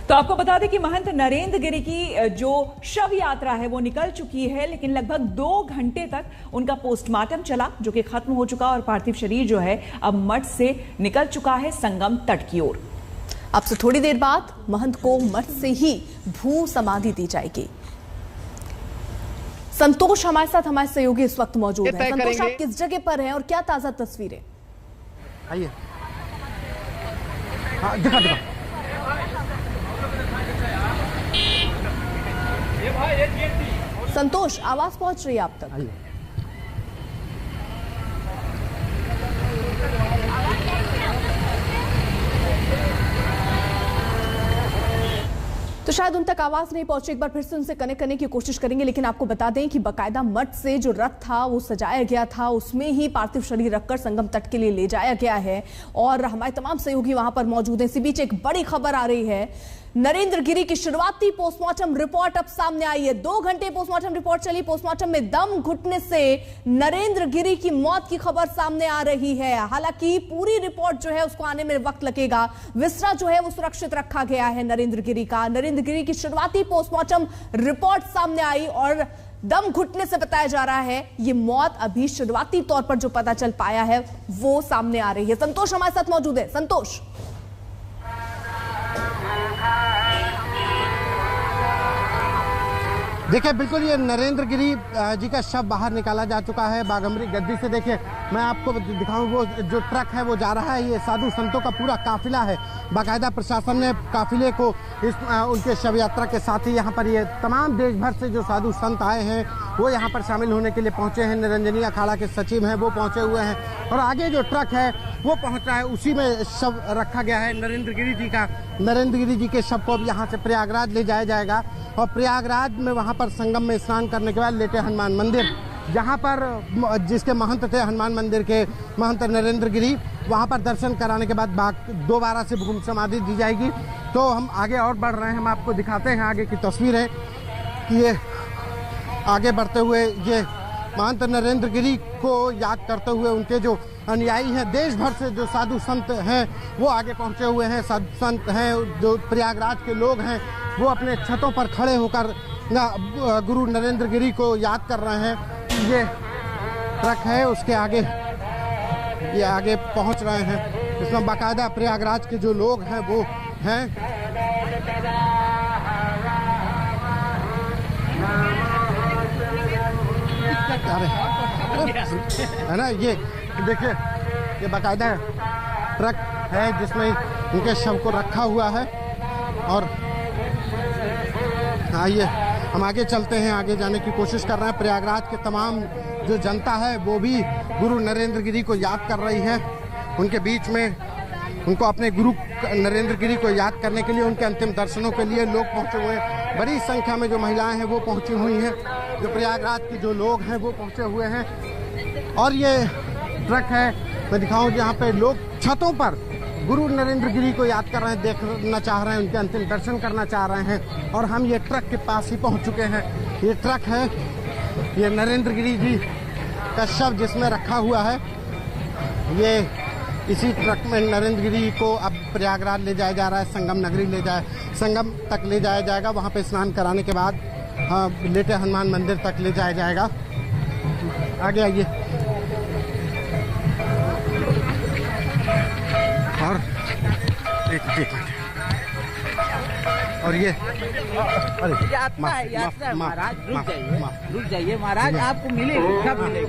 तो आपको बता दें कि महंत नरेंद्र गिरि की जो शव यात्रा है वो निकल चुकी है, लेकिन लगभग 2 घंटे तक उनका पोस्टमार्टम चला, जो कि खत्म हो चुका और पार्थिव शरीर जो है अब मठ से निकल चुका है संगम तट की ओर। अब से थोड़ी देर बाद महंत को मठ से ही भू समाधि दी जाएगी। संतोष हमारे साथ, हमारे सहयोगी इस वक्त मौजूद हैं। संतोष, आप किस जगह पर हैं और क्या ताजा तस्वीरें? आइए, हाँ, दिखा। संतोष, आवाज पहुंच रही है आप तक? आइए। तो शायद उन तक आवाज नहीं पहुंची, एक बार फिर से उनसे कनेक्ट करने की कोशिश करेंगे। लेकिन आपको बता दें कि बकायदा मठ से जो रथ था वो सजाया गया था, उसमें ही पार्थिव शरीर रखकर संगम तट के लिए ले जाया गया है और हमारे तमाम सहयोगी वहां पर मौजूद हैं। इसी बीच एक बड़ी खबर आ रही है, नरेंद्र गिरि की शुरुआती पोस्टमार्टम रिपोर्ट अब सामने आई है। 2 घंटे पोस्टमार्टम रिपोर्ट चली। पोस्टमार्टम में दम घुटने से नरेंद्र गिरि की मौत की खबर सामने आ रही है। हालांकि पूरी रिपोर्ट जो है उसको आने में वक्त लगेगा। विसरा जो है वो सुरक्षित रखा गया है नरेंद्र गिरि का। नरेंद्र गिरि की शुरुआती पोस्टमार्टम रिपोर्ट सामने आई और दम घुटने से बताया जा रहा है ये मौत अभी शुरुआती तौर पर जो पता चल पाया है वो सामने आ रही है। संतोष हमारे साथ मौजूद है। संतोष, देखिए, बिल्कुल ये नरेंद्र गिरि जी का शव बाहर निकाला जा चुका है बाघंबरी गद्दी से। देखिए, मैं आपको दिखाऊं, वो जो ट्रक है वो जा रहा है, ये साधु संतों का पूरा काफिला है। बाकायदा प्रशासन ने काफिले को उनके शव यात्रा के साथ ही यहाँ पर ये तमाम देश भर से जो साधु संत आए हैं वो यहाँ पर शामिल होने के लिए पहुँचे हैं। निरंजनी अखाड़ा के सचिव हैं वो पहुँचे हुए हैं और आगे जो ट्रक है वो पहुँच रहा है, उसी में शव रखा गया है नरेंद्र गिरि जी का। नरेंद्र गिरि जी के शव को अब यहाँ से प्रयागराज ले जाया जाएगा और प्रयागराज में वहाँ पर संगम में स्नान करने के बाद लेटे हनुमान मंदिर, जहाँ पर जिसके महंत थे हनुमान मंदिर के महंत नरेंद्र गिरि, वहाँ पर दर्शन कराने के बाद दोबारा से भूमि समाधि दी जाएगी। तो हम आगे और बढ़ रहे हैं, हम आपको दिखाते हैं आगे की तस्वीरें कि ये आगे बढ़ते हुए ये महंत नरेंद्र गिरि को याद करते हुए उनके जो अनुयायी हैं, देश भर से जो साधु संत हैं वो आगे पहुँचे हुए हैं। साधु संत हैं, जो प्रयागराज के लोग हैं वो अपने छतों पर खड़े होकर गुरु नरेंद्र गिरि को याद कर रहे हैं। ये ट्रक है, उसके आगे ये आगे पहुंच रहे हैं। इसमें बाकायदा प्रयागराज के जो लोग हैं वो हैं। है ना, ये देखिए, ये बाकायदा ट्रक है जिसमें उनके शव को रखा हुआ है। और आइए हम आगे चलते हैं, आगे जाने की कोशिश कर रहे हैं। प्रयागराज के तमाम जो जनता है वो भी गुरु नरेंद्र गिरि को याद कर रही है। उनके बीच में उनको अपने गुरु नरेंद्र गिरि को याद करने के लिए, उनके अंतिम दर्शनों के लिए लोग पहुंचे हुए हैं। बड़ी संख्या में जो महिलाएं हैं वो पहुंची हुई हैं, जो प्रयागराज के जो लोग हैं वो पहुंचे हुए हैं। और ये ट्रक है, मैं दिखाऊं, जहाँ पे लोग छतों पर गुरु नरेंद्र गिरि को याद कर रहे हैं, देखना चाह रहे हैं, उनके अंतिम दर्शन करना चाह रहे हैं। और हम ये ट्रक के पास ही पहुंच चुके हैं। ये ट्रक है, ये नरेंद्र गिरि जी का शव जिसमें रखा हुआ है। ये इसी ट्रक में नरेंद्र गिरि को अब प्रयागराज ले जाया जा रहा है, संगम नगरी संगम तक ले जाया जाएगा। वहाँ पे स्नान कराने के बाद लेटे हनुमान मंदिर तक ले जाया जाएगा। आगे आइए। और एक मिनट, और ये यात्रा है, यात्रा है महाराज, रुक जाइए महाराज, आपको मिलेगा, सब मिलेगा।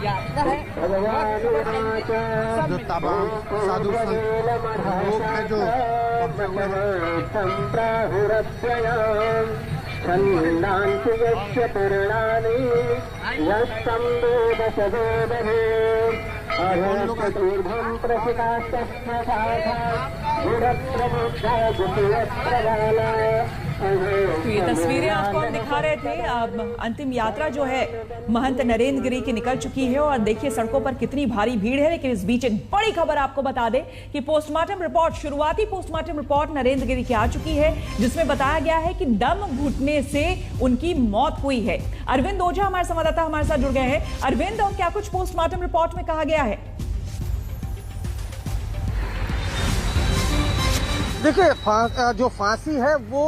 यात्रा है, जो तमाम साधु संत लोग हैं जो तो ये तस्वीरें आपको हम दिखा रहे थे। अब अंतिम यात्रा जो है महंत नरेंद्र गिरि की निकल चुकी है और देखिए सड़कों पर कितनी भारी भीड़ है। लेकिन इस बीच एक बड़ी खबर आपको बता दें कि पोस्टमार्टम रिपोर्ट, शुरुआती पोस्टमार्टम रिपोर्ट नरेंद्र गिरि की आ चुकी है, जिसमें बताया गया है कि दम घुटने से उनकी मौत हुई है। अरविंद ओझा हमारे संवाददाता हमारे साथ जुड़ गए हैं। अरविंद, और क्या कुछ पोस्टमार्टम रिपोर्ट में कहा गया है? देखिए जो फांसी है वो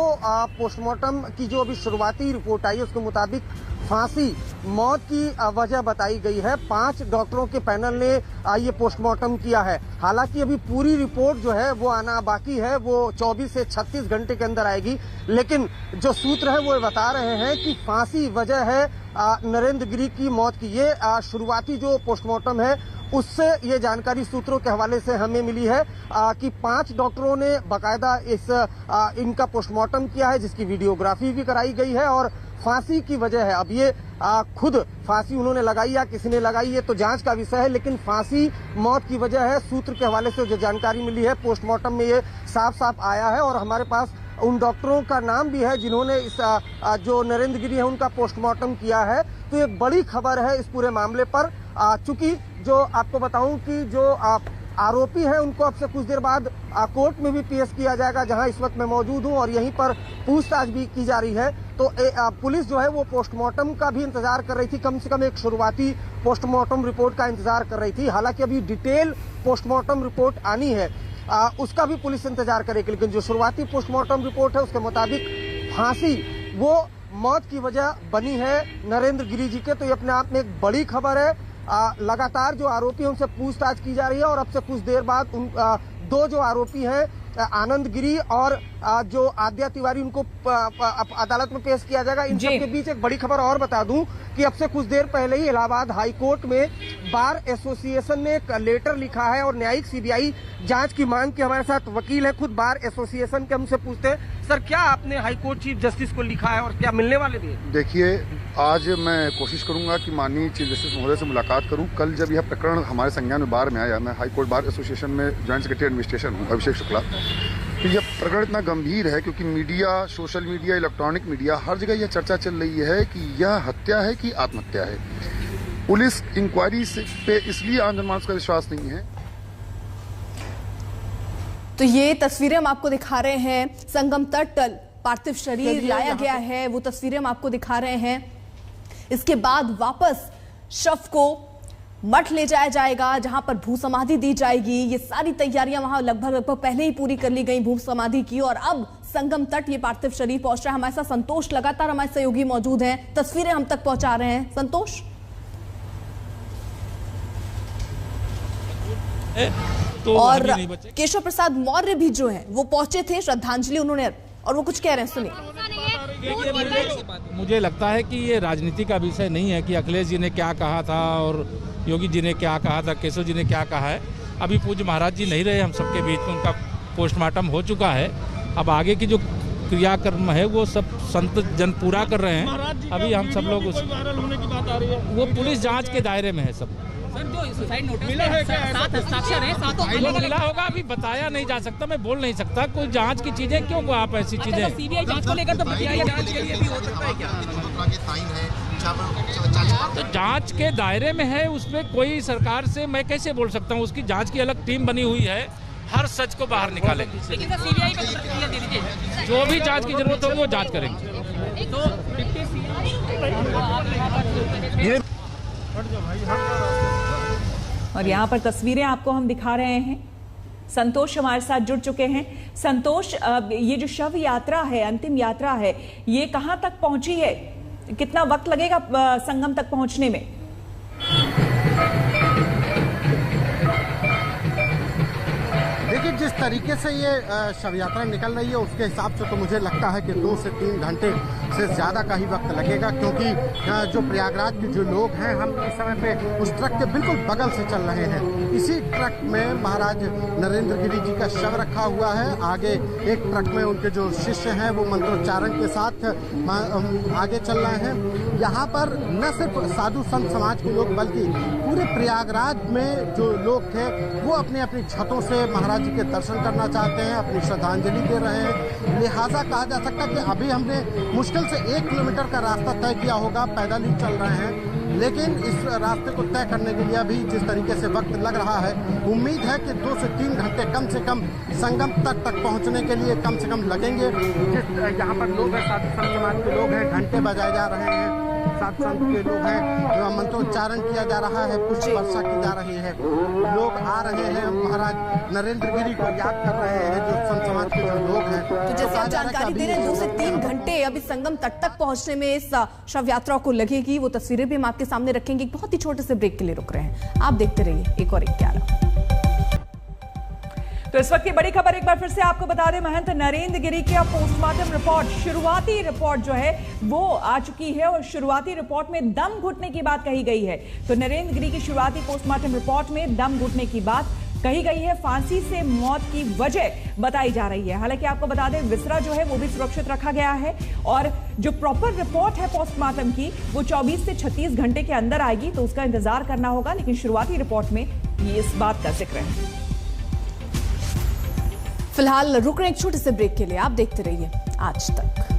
पोस्टमार्टम की जो अभी शुरुआती रिपोर्ट आई है उसके मुताबिक फांसी मौत की वजह बताई गई है। 5 डॉक्टरों के पैनल ने ये पोस्टमार्टम किया है। हालांकि अभी पूरी रिपोर्ट जो है वो आना बाकी है, वो 24 से 36 घंटे के अंदर आएगी। लेकिन जो सूत्र है वो बता रहे हैं कि फांसी वजह है नरेंद्र गिरी की मौत की। ये शुरुआती जो पोस्टमार्टम है उससे ये जानकारी सूत्रों के हवाले से हमें मिली है कि 5 डॉक्टरों ने बाकायदा इनका पोस्टमार्टम किया है, जिसकी वीडियोग्राफी भी कराई गई है और फांसी की वजह है। अब ये खुद फांसी उन्होंने लगाई या किसी ने लगाई है तो जांच का विषय है, लेकिन फांसी मौत की वजह है। सूत्र के हवाले से जो जानकारी मिली है पोस्टमार्टम में ये साफ साफ आया है और हमारे पास उन डॉक्टरों का नाम भी है जिन्होंने इस जो नरेंद्र गिरी है उनका पोस्टमार्टम किया है। तो एक बड़ी खबर है इस पूरे मामले पर, चूंकि जो आपको बताऊं कि जो आरोपी है उनको अब से कुछ देर बाद कोर्ट में भी पेश किया जाएगा, जहां इस वक्त मैं मौजूद हूं और यहीं पर पूछताछ भी की जा रही है। तो पुलिस जो है वो पोस्टमार्टम का भी इंतजार कर रही थी, कम से कम एक शुरुआती पोस्टमार्टम रिपोर्ट का इंतजार कर रही थी। हालांकि अभी डिटेल पोस्टमार्टम रिपोर्ट आनी है, उसका भी पुलिस इंतजार करेगी। लेकिन जो शुरुआती पोस्टमार्टम रिपोर्ट है उसके मुताबिक फांसी वो मौत की वजह बनी है नरेंद्र गिरी जी के। तो ये अपने आप में एक बड़ी खबर है। लगातार जो आरोपी हैं उनसे पूछताछ की जा रही है और अब से कुछ देर बाद उन 2 जो आरोपी हैं आनंद गिरी और जो आद्या तिवारी उनको अदालत में पेश किया जाएगा। इन सब के बीच एक बड़ी खबर और बता दूं कि अब से कुछ देर पहले ही इलाहाबाद हाई कोर्ट में बार एसोसिएशन ने एक लेटर लिखा है और न्यायिक सीबीआई जांच की मांग की। हमारे साथ वकील है खुद बार एसोसिएशन के, हमसे पूछते हैं सर क्या आपने हाई कोर्ट चीफ जस्टिस को लिखा है और क्या मिलने वाले भी है? देखिए, आज मैं कोशिश करूंगा कि माननीय चीफ जस्टिस महोदय से मुलाकात करूं। कल जब यह प्रकरण हमारे संज्ञान में बार में आया, मैं हाई कोर्ट बार एसोसिएशन में ज्वाइंट सेक्रेटरी एडमिनिस्ट्रेशन हूं अभिषेक शुक्ला, तो यह प्रकरण इतना गंभीर है क्योंकि media, social media, electronic media हर जगह यह चर्चा चल रही है कि यह हत्या है कि आत्महत्या है। पुलिस इंक्वायरी पे इसलिए आम जनमानस का विश्वास नहीं है। तो ये तस्वीरें हम आपको दिखा रहे हैं, संगम तट पार्थिव शरीर लाया गया है, वो तस्वीरें हम आपको दिखा रहे हैं। इसके बाद वापस शव को मठ ले जाया जाएगा जहां पर भू समाधि दी जाएगी। ये सारी तैयारियां वहां लगभग पहले ही पूरी कर ली गई भू समाधि की और अब संगम तट ये पार्थिव शरीर पहुंच रहा है। हमारे साथ संतोष लगातार हमारे सहयोगी मौजूद हैं, तस्वीरें हम तक पहुंचा रहे हैं। संतोष, तो और केशव प्रसाद मौर्य भी जो है वो पहुंचे थे, श्रद्धांजलि उन्होंने, और वो कुछ कह रहे हैं, सुनिए। मुझे लगता है कि ये राजनीति का विषय नहीं है कि अखिलेश जी ने क्या कहा था और योगी जी ने क्या कहा था, केशव जी ने क्या कहा है। अभी पूज्य महाराज जी नहीं रहे हम सबके बीच में, उनका पोस्टमार्टम हो चुका है। अब आगे की जो क्रियाक्रम है वो सब संत जन पूरा कर रहे हैं। अभी हम सब लोग वो पुलिस जांच के दायरे में है सब। सर, जो सुसाइड नोटिस मिला है, 7 हस्ताक्षर हैं, 7 मिला होगा, अभी बताया नहीं जा सकता, मैं बोल नहीं सकता। कोई जांच की चीजें क्यों को आप ऐसी चीजें, सीबीआई जांच को लेकर तो जांच के लिए भी हो सकता है क्या? तो जांच के दायरे में है, उसमें कोई सरकार से मैं कैसे बोल सकता हूँ। उसकी जांच की अलग टीम बनी हुई है, हर सच को बाहर निकालेंगे। लेकिन सर सीबीआई को प्रतिक्रिया दे दीजिए, जो भी जांच की जरूरत होगी वो जांच करेंगे। और यहाँ पर तस्वीरें आपको हम दिखा रहे हैं। संतोष हमारे साथ जुड़ चुके हैं। संतोष, ये जो शव यात्रा है, अंतिम यात्रा है, ये कहाँ तक पहुंची है? कितना वक्त लगेगा संगम तक पहुंचने में? देखिए, जिस तरीके से ये शव यात्रा निकल रही है उसके हिसाब से तो मुझे लगता है कि 2 से 3 घंटे से ज़्यादा का ही वक्त लगेगा, क्योंकि जो प्रयागराज के जो लोग हैं, हम इस समय पे उस ट्रक के बिल्कुल बगल से चल रहे हैं। इसी ट्रक में महाराज नरेंद्र गिरी जी का शव रखा हुआ है। आगे एक ट्रक में उनके जो शिष्य हैं वो मंत्रोच्चारण के साथ आगे चल रहे हैं। यहाँ पर न सिर्फ साधु संत समाज के लोग बल्कि पूरे प्रयागराज में जो लोग थे वो अपनी अपनी छतों से महाराज जी के दर्शन करना चाहते हैं, अपनी श्रद्धांजलि दे रहे हैं। लिहाजा कहा जा सकता है कि अभी हमने मुश्किल से 1 किलोमीटर का रास्ता तय किया होगा, पैदल ही चल रहे हैं, लेकिन इस रास्ते को तय करने के लिए अभी जिस तरीके से वक्त लग रहा है, उम्मीद है कि 2 से 3 घंटे कम से कम संगम तक पहुंचने के लिए कम से कम लगेंगे। यहाँ पर लोग हैं, साधु संत समाज के लोग हैं, घंटे बजाए जा रहे हैं, साथ संत के लोग हैं, मंत्रोच्चारण किया जा रहा है, पुष्प वर्षा की जा रही है, लोग आ रहे हैं, महाराज नरेंद्र गिरी को याद कर रहे हैं, जो संत समाज के जो लोग हैं। तो जैसे आप जानकारी दे रहे हैं 2 से 3 घंटे अभी संगम तट तक पहुंचने में इस शव यात्रा को लगेगी। वो तस्वीरें भी हम आपके सामने रखेंगे। एक बहुत ही छोटे से ब्रेक के लिए रुक रहे हैं, आप देखते रहिए एक और 11। तो इस वक्त की बड़ी खबर एक बार फिर से आपको बता दें, महंत नरेंद्र गिरी की पोस्टमार्टम रिपोर्ट, शुरुआती रिपोर्ट जो है वो आ चुकी है और शुरुआती रिपोर्ट में दम घुटने की बात कही गई है। तो नरेंद्र गिरी की शुरुआती पोस्टमार्टम रिपोर्ट में दम घुटने की बात कही गई है, फांसी से मौत की वजह बताई जा रही है। हालांकि आपको बता दें विसरा जो है वो भी सुरक्षित रखा गया है और जो प्रॉपर रिपोर्ट है पोस्टमार्टम की वो 24 से 36 घंटे के अंदर आएगी, तो उसका इंतजार करना होगा। लेकिन शुरुआती रिपोर्ट में ये इस बात का जिक्र है। फिलहाल रुक रहे एक छोटे से ब्रेक के लिए, आप देखते रहिए आज तक।